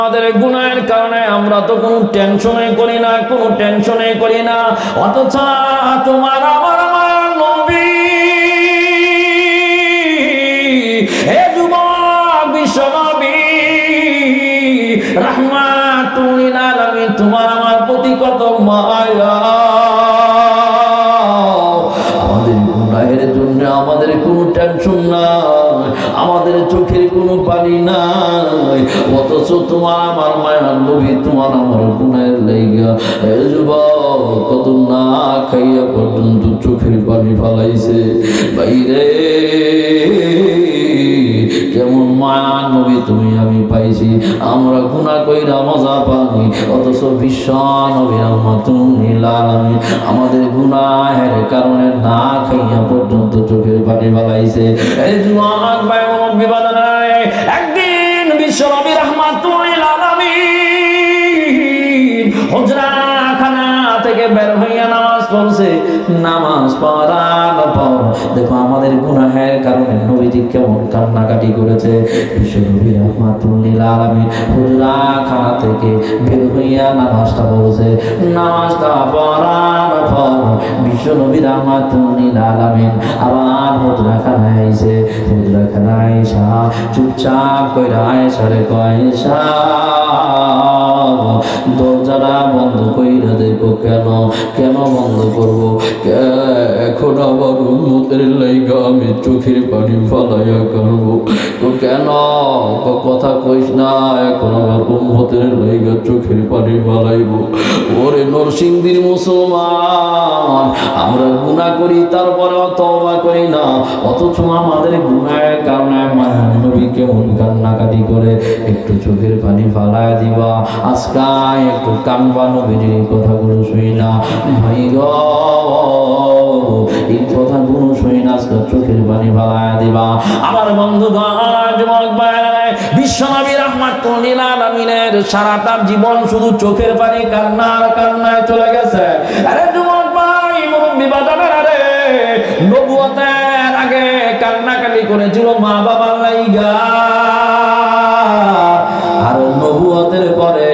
আমাদের গুনাহের কারণে আমরা তো কোনো টেনশনে করি না অথচ তোমার আমার মায়ার নবী হে যুবক বিশ্ব নবী রাহমাতুল লিল আলামিন তোমার আমার প্রতি কত মায়া। আমাদের গুনাহের জন্য আমাদের কোনো টেনশন নাই, আমাদের চোখের কোনো পানি নাই, অথচ তোমার আমার মায়ার নবী তোমার আমার গুনাহের লাইগা এ যুবক কত না খাইয়া পর্যন্ত চোখের পানি ফালাইছে। বাইরে কেমন মায়ার নবী তুমি আমি পাইছি, আমরা গুনাহ কইরা মজা পাই, অথচ বিশ্ব নবী রাহমাতুল লিল আলামিন আমাদের গুনাহের কারণে না খাইয়া পর্যন্ত চোখের পানি ফালাইছে। এই জুয়ান ভাই নবী বাদানায় একদিন বিশ্ব নবী রাহমাতুল লিল আলামিন হুজরাখানা থেকে বের হইয়া নামাজ পড়ছে। নামাজ পড়ার পর দেখো আমাদের গুনাহের কারণে নবীজি কেমন কান্নাকাটি করেছে। বিশ্ব নবী রাহমাতুল লিল আলামিন হুজরাখানা থেকে বের হইয়া নামাজটা পড়ছে। নামাজটা পড়ার পর বিশ্ব নবী রাহমাতুল লিল আলামিন আবার হুজরাখানায় আইছে। হুজরাখানায় আইসা চুপচাপ কইরা আয়েশারে কয় আয়েশা দরজাটা বন্ধ কইরা দেখো। কেন বন্ধ করবো? এখন আবার উম্মতের লাইগা আমি চোখের পানি ফালাইয়া করবো। তো কেন কথা কইস না, এখন আবার উম্মতের লাইগা চোখের পানি ফালাইবো। ওরে নরসিংদীর মুসলমান, আমরা গুনাহ করি তারপরেও তওবা করি না, অথচ আমাদের গুনাহের কারণে মায়ার নবী কেমন কান্নাকাটি করে। একটু চোখের পানি ফালাইয়া দিবা, আজকে একটু কানবা নবীর কথাগুলো শুই না। ভাই গো এই কথাগুলো শুই না, আজকে চোখের পানি ফালাইয়া দিবা। আমার বন্ধুগণ যুবক ভাই, বিশ্ব নবী রাহমাতুল লিল আলামিনের সারাটা জীবন শুধু চোখের পানি কান্নায় চলে গেছে। আরে যুবক ভাই মুরব্বি বাজানের আরে নবুয়তের আগে কান্নাকাটি করেছিল মা বাবার লাইগা, আর নবুয়তের পরে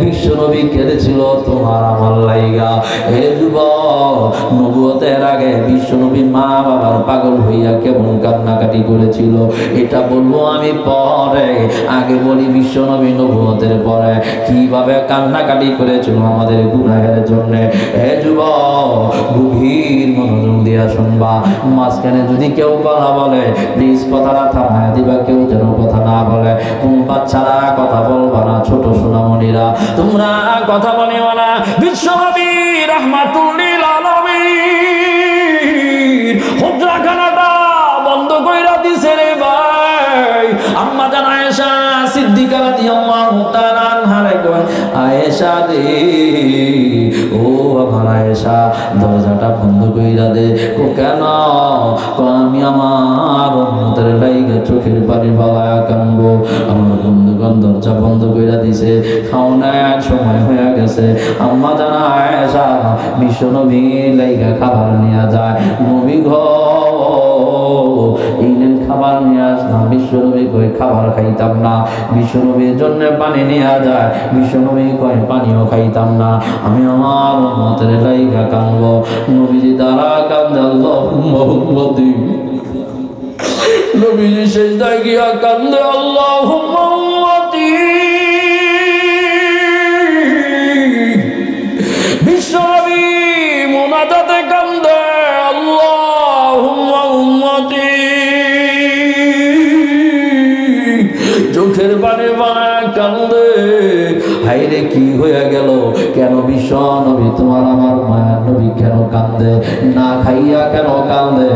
বিশ্ব নবী কেঁদেছিল তোমার আমার লাইগা। হে যুবক, নবুয়তের আগে বিশ্ব নবী মা বাবার পাগল হইয়া কেমন কান্নাকাটি করেছিল এটা বলবো আমি পরে। আগে বলি বিশ্ব নবী নবুয়তের পরে কিভাবে কান্নাকাটি করেছিল আমাদের গুনাহের জন্য। হে যুবক, গভীর মনোযোগ দিয়া শুনবা। মাঝখানে যদি কেউ কথা বলে প্লিজ কথাটা থামায় দিবা, কেউ যেন কথা না বলে। কোন বাচ্চারা কথা বলবা না, ছোট সোনামণিরা তোমরা কথা বলিও না। বিশ্ব নবী রাহমাতুল লিল আলামিন হুজরাখানাটা বন্ধ কইরা দিছে রে ভাই। আম্মা জান আয়েশা সিদ্দিকা রাদিয়াল্লাহু তাআলা আনহা কয় আয়েশা রে, ও আমার আয়েশা দরজাটা বন্ধ কইরা দে। কো কেন? আমি আমার উম্মতের লাইগা চোখের পানি ফালায়া কানবো। আমার বন্ধুগণ দরজা বন্ধ কইরা দিছে, খাওয়ানোর সময় হয়ে গেছে। আম্মা জান আয়েশা বিশ্ব নবী লাইগা খাবার নিয়ে যায়। নবী গো এই নেন খাবার নিয়ে আসলাম। বিশ্ব নবী কয় খাবার খাইতাম না। বিশ্ব নবীর জন্য পানি নিয়ে যায়। বিশ্ব নবী কয় পানিও খাইতাম না, আমি আমার উম্মতের লাইগা কানবো। নবীজি তারা কান্দে আল্লাহুম্মা উম্মতি। নবীজি সিজদায় গিয়া কান্দে আল্লাহুম্মা উম্মতি। বিশ্ব নবী মুনাজাতে কান্দে আল্লাহুম্মা উম্মতি। চোখের পানি বানায় কান্দে। হাইরে কি হয়ে গেল? কেন বিশ্ব নবী তোমার আমার মায়ার নবী কেন কান্দে? না খাইয়া কেন কান্দে?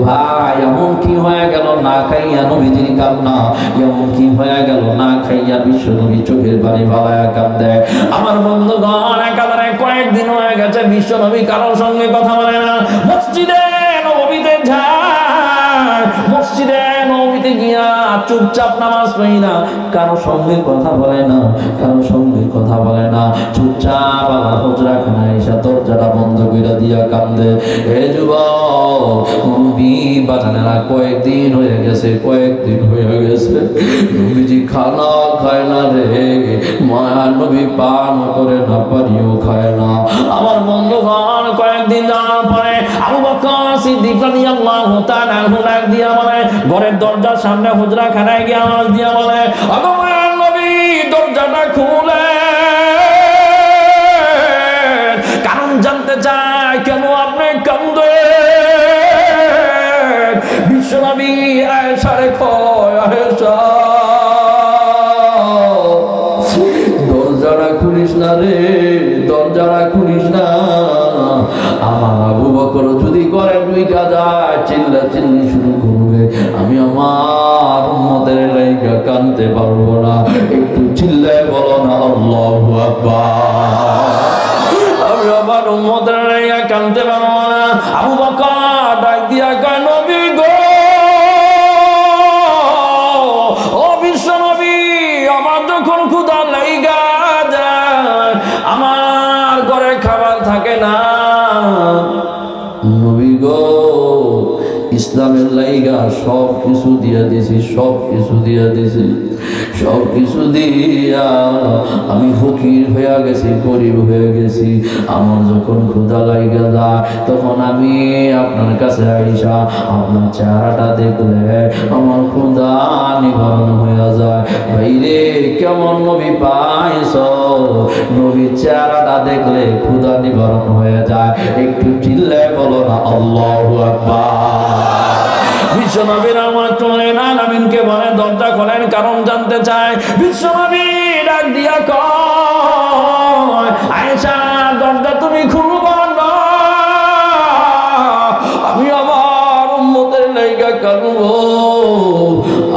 ভাই এমন কি হয়ে গেল না খাইয়া নবীজির কান্না? এমন কি হয়ে গেল না খাইয়া বিশ্ব নবী চোখের পানি বানায় কান্দে? আমার বন্ধুগণ একেবারে কয়েকদিন হয়ে গেছে বিশ্ব নবী কারোর সঙ্গে কথা বলে না। মসজিদে নবীতে যায়, মসজিদে নবীতে গিয়া চুপচাপ নামাজ পড়ি না, কারো সঙ্গে কথা বলে না, কারো সঙ্গে কথা বলে না। চুপচাপ আবার হুজরাখানায় এসে দরজা দরজাটা বন্ধ করে দিয়া কান্দে। এ যুবক, নবী বানানেরা কয়েকদিন হয়ে গেছে, কয়েকদিন হয়ে গেছে নবীজি খানা খায় না রে, মায়া নবী পান করে না, পানিও খায় না। আমার বন্ধুগণ, কয়েকদিন যাওয়ার পরে আবু বকর সিদ্দিক রাদিয়াল্লাহু তাআলা আনহু ডাক দিয়া বলে, ঘরের দরজার সামনে হুজরা খানায় গিয়ে আওয়াজ দিয়া বলে, ওগো মায়ার নবী, দরজাটা খুলে, কারণ জানতে চাই কেন আপনি কান্দেন। বিশ্বনবী আয়েশা রে কয়, আয়েশা, দরজাটা খুলিস না রে, দরজাটা খুলিস না। আমার আবু বকর যদি করে ঢুইকা যায়, চিল্লা চিল্লি শুরু করবে, আমি আমার উম্মতের লাইগা কানতে পারবো না। একটু চিল্লায় বলো না আল্লাহু আকবার। আমি আমার উম্মতের লাইগা কানতে পারবো না। আবু বকর ডাক দিয়া কয়, নবী গো, ও বিশ্ব নবী, আমার যখন ক্ষুধা লাইগা যায়, আমার ঘরে খাবার থাকে না, নবী গো, ইসলামের লাইগা সব কিছু দিয়া দিছি, সব কিছু দিয়া দিছি, সব কিছু দিয়া আমি ফকির হয়ে গেছি, গরিব হয়ে গেছি। আমার যখন ক্ষুধা লাইগা যায়, তখন আমি আপনার কাছে আইসা আপনার চেহারাটা দেখলে আমার ক্ষুধা নিবারণ হয়ে যায়। ভাইরে, কেমন নবী পাইছ, নবীর চেহারাটা দেখলে ক্ষুধা নিবারণ হয়ে যায়। একটু চিল্লায় বলো না আল্লাহু আকবার। বিশ্বনবীর আমার চলে না, নবীনকে বলে দরজা খোলেন, কারণ জানতে চায়। বিশ্বনবী ডাক দিয়া কয়, আয়েশা, দরজা তুমি খুলবা না, আমি আমার উম্মতের লাইগা কাঁদবো।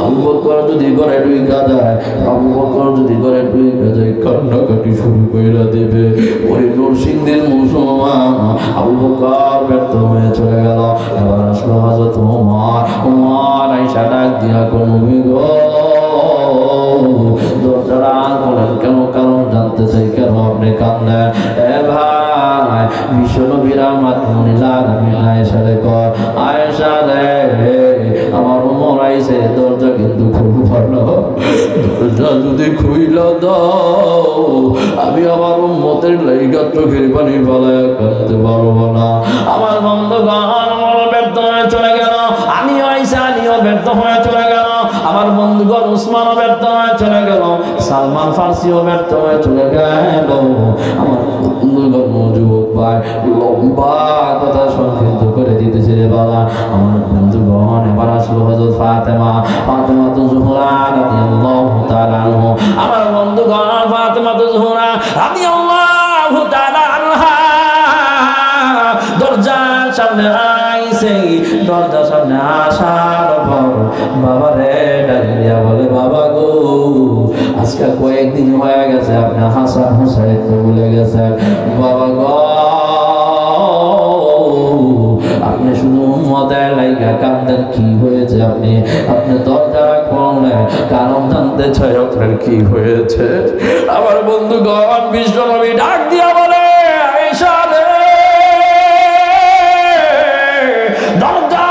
আবু বকর যদি ঘরে ঢুইকা যায়, আবু বকর যদি ঘরে ঢুইকা যায়, কান্নাকাটি শুরু কইরা দেবে। ওই নরসিংদীর মুসলমান আবু বকর ব্যর্থ হয়ে চলে গেল। এবার আসলো হযরত ওমর। ওমর আয়েশা ডাক দিয়া কয়, নবী গো, দরজাটা খোলেন কেন, কারণ জানতে চাই কেন আপনি কান্দেন। এ ভাই, বিশ্বনবীর আমার মনিলার আমি আয়েশা রে কয়, আয়েশা রে, আমার ওমর আইছে, দরজা কিন্তু খুলবা না, দরজা যদি খুইলা দাও, আমি আমার উম্মতের লাইগা চোখের পানি ফেলায় কাঁদতে পারবো না। আমার বন্ধুগণ ব্যর্থ হয়ে চলে গেল, আমিও আইসা আমিও ব্যর্থ হয়ে চলে গেল, আমার বন্ধুগণ উসমানও ব্যর্থ হয়ে চলে গেল, সালমান ফার্সিও ব্যর্থ হয়ে চলে গেল। আমার বন্ধুগণ যুবক ভাই, লম্বা কথা সংক্ষিপ্ত করে দিতেছে রে বাবা। আমার বন্ধুগণ, এবার আসলো হযরত ফাতেমা, ফাতেমা তো জোহরা রাদিয়াল্লাহু তাআলা আনহা। আমার বন্ধুগণ, ফাতেমা তো জোহরা রাদিয়াল্লাহু তাআলা আনহা দরজার সামনে আইছে। দরজার সামনে আসার পর বাবা রে ডাক দিয়া বলে, বাবা গো, আজকে কয়েকদিন হয়ে গেছে আপনি হাসান হুসাইন ভুলে গেছেন। বাবা গো, আপনি শুধু উম্মতের লাইগা কান্দেন, কি হয়েছে? আপনি আপনি দরজা খুললেন, কারণ জানতে চাই আপনার কি হয়েছে। আমার বন্ধুগণ, বিশ্বনবী ডাক দিয়া বলে, আয়েশা রে, দরজা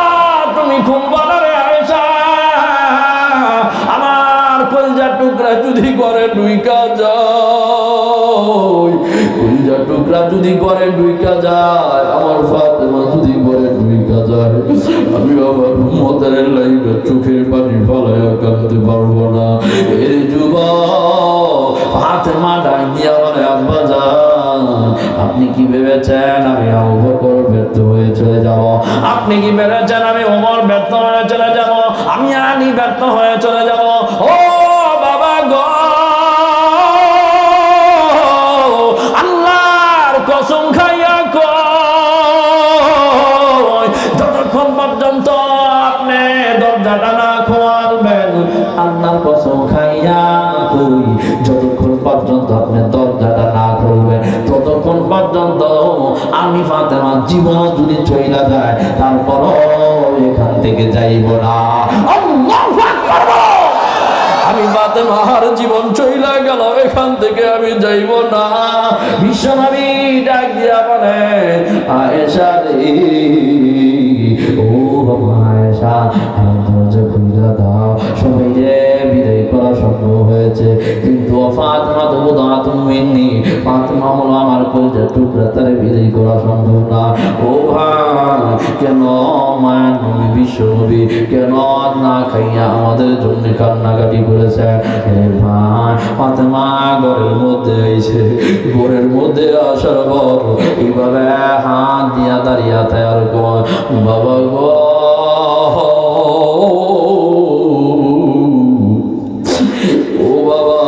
তুমি খুলবা না রে আয়েশা, আমার কলিজার টুকরা যদি করে ঢুইকা যায়, কলিজার টুকরা যদি করে ঢুইকা যায়, আমার ফাতেমা যদি করে ঢুইকা যায়, আমি আমার উম্মতের লাইগা চোখের পানি ফেলাইয়া কাঁদতে পারবো না। এর যুবক ফাতেমা ডাক দিয়া বলে, আব্বা জান, আপনি কি ভেবেছেন আমি আবু বকর ব্যর্থ হয়ে চলে যাব? আপনি কি ভেবেছেন আমি ওমর ব্যর্থ হয়ে চলে যাব? আমি আলী ব্যর্থ হয়ে চলে যাব? ও বাবা গো, আল্লাহর কসম খাইয়া কই, যতক্ষণ পর্যন্ত আপনি দরজাটা না খুলবেন, আল্লাহর কসম খাইয়া কই, যতক্ষণ পর্যন্ত আপনি দরজাটা না খুলবেন, ততক্ষণ পর্যন্ত আমি ফাতেমা জীবন যদি চইলা যায়, তারপরও এখান থেকে যাইব না। আল্লাহু আকবার। আমি ফাতেমার জীবন চইলা গেল, এখান থেকে আমি যাইব না। বিশ্বনবী ডাক দিয়া বলেন, আয়েশা রে, ও বাবা আয়েশা, দরজা খুলে দাও। সবাই যে বিদায় করা সম্ভব হয়েছে, কিন্তু ফাতেমা তো বুদাতুম মিন্নি, ফাতেমা হলো আমার কলিজার টুকরা, তারে বিদায় করা সম্ভব না। ও ভাই, কেন মায়ের নবী বিশ্ব নবী কেন না খাইয়া আমাদের জন্য কান্নাকাটি করেছে? ভাই, ফাতেমা ঘরের মধ্যে আইছে, ঘরের মধ্যে আসার পর এইভাবে হাত দিয়া দাঁড়িয়ে থাকে আর বাবা গো, ও বাবা,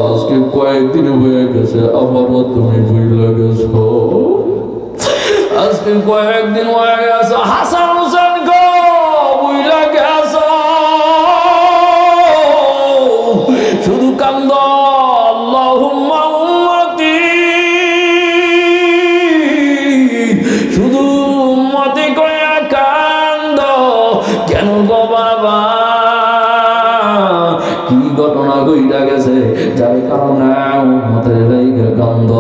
আজকে কয়েকদিন হয়ে গেছে আমারও তুমি ভুলে গেছো, আজকে কয়েকদিন হয়ে গেছে হাসান হোসেন গো ভুলে গেছ, শুধু কান্দ আল্লাহুম্মা উম্মতি, শুধু উম্মতি কইয়া কান্দ। কেন গো বাবা, কি ঘটনা ঘইরা গেছে যার কারণে উম্মতের লাইগা কান্দ?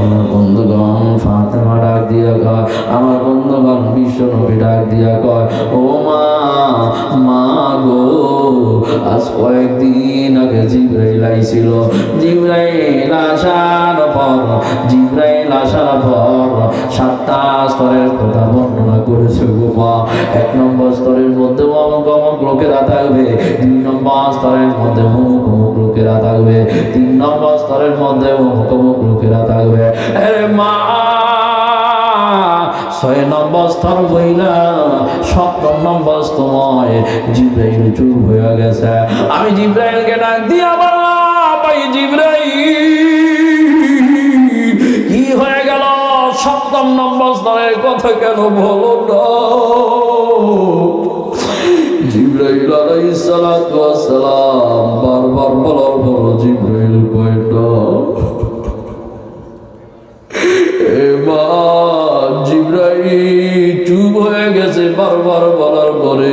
আমার বন্ধুগণ ফাতেমা ডাক দিয়া কয়, আমার বন্ধুগণ বিশ্ব নবী ডাক দিয়া কয়, ও মা, মা গো, আজ কয়েকদিন আগে জিবরাইল আইছিল, জিবরাইল আসার পর, জিবরাইল আসার পর 7টা স্তরের কথা বর্ণনা করেছে গো মা। 1 নম্বর স্তরের মধ্যে অমুক অমুক লোকেরা থাকবে, 2 নম্বর স্তরের মধ্যে অমুক অমুক লোকেরা থাকবে, 3 নম্বর স্তরের মধ্যে অমুক অমুক লোকেরা থাকবে। আরে মা, 6 নম্বর স্তর বইলা 7 নম্বর স্তর জিবরাইল চুপ হয়ে গেছে। আমি জিবরাইলকে ডাক দিয়া বললাম, ভাই জিবরাইল, কি হয়ে গেল? 7 নম্বর স্তরের কথা কেন বলো না? জিবরাইল আলাইহিস সালাতু ওয়াস সালাম বারবার বলার পর জিবরাইল কয় না। মা, জিবরাইল চুপ হয়ে গেছে বারবার বলার পরে।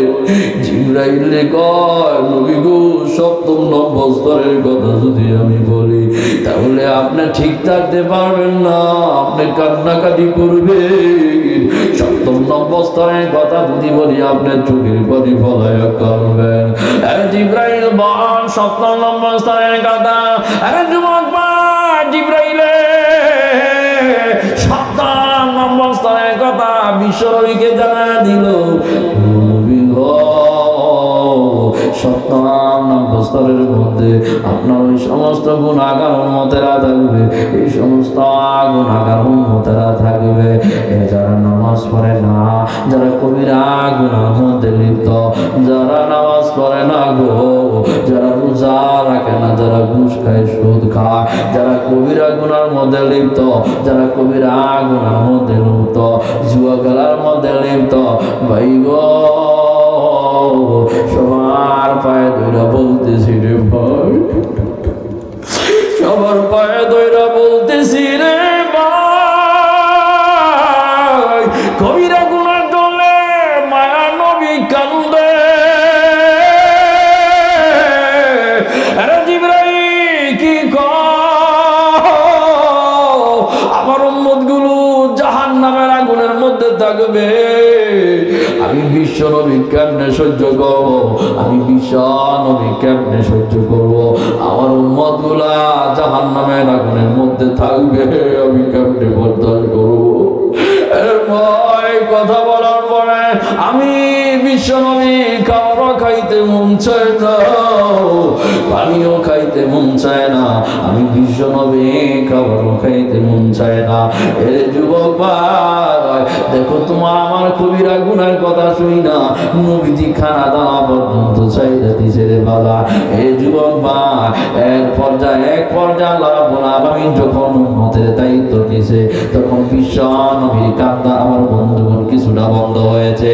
জিবরাইল কয়, নবী গো, 7 নম্বর স্তরের কথা যদি আমি বলি তাহলে আপনি ঠিক থাকতে পারবেন না, আপনি কান্নাকাটি করবেন। 7 নম্বর স্তরের কথা যদি বলি আপনার চোখের পানি ফলাইয়া কাঁদবেন। জিবরাইল বল 7 নম্বর স্তরের কথা। আরে যুবক ভাই, জিবরাইলে 7 নম্বর স্তরের কথা বিশ্বনবীকে জানা দিল। নবী গো, 7 নম্বর স্তরের মধ্যে আপনার ওই সমস্ত গুনাহগার উম্মতেরা থাকবে, এই সমস্ত গুনাহগার উম্মতেরা থাকবে যারা নামাজ পড়ে না, যারা কবিরা গুনার মধ্যে লিপ্ত, যারা নামাজ পড়ে না গো, যারা রোজা রাখে না, যারা ঘুষ খায়, সুদ খায়, যারা কবিরা গুনার মধ্যে লিপ্ত, যারা কবিরা গুনার মধ্যে লিপ্ত, জুয়া খেলার মধ্যে লিপ্ত, ভাই গো, সবার পায়ে ধইরা বলতেছি রে ভাই, সবার পায়ে ধইরা বলতেছি রে ভাই, কবিরা গুনাহ করলে মায়া নবী কান্দে। আরে জিবরাইল কি আমার উম্মত গুলো জাহান্নামের আগুনের মধ্যে থাকবে, আমি বিশ্ব নবী কেমনে সহ্য করব? আমি বিশ্ব নবী কেমনে সহ্য করব? আমার উম্মত গুলা জাহান্নামের আগুনের মধ্যে থাকবে, আমি কেমনে বরদাস্ত করব? কথা বলার পরে আমি বিশ্ব নবী খাওয়া খাইতে মন চায় না, পানিও খাইতে মন চায় না, আমি বিশ্ব নবী খাবারও খাইতে মন চায় না। এর যুবক ভাই, দেখো তোমার আমার কবিরা গুনার কথা শুই না নবীজি খানা দাওয়া পর্যন্ত চাইতে দিছে রে বাবা। এই যুবক ভাই, এক পর্যায়ে আল্লাহ রাব্বুল আলামিন যখন উম্মতের দায়িত্ব নিছে, তখন বিশ্ব নবীর কান্না আমার বন্ধুগণ কিছুটা বন্ধ হয়েছে।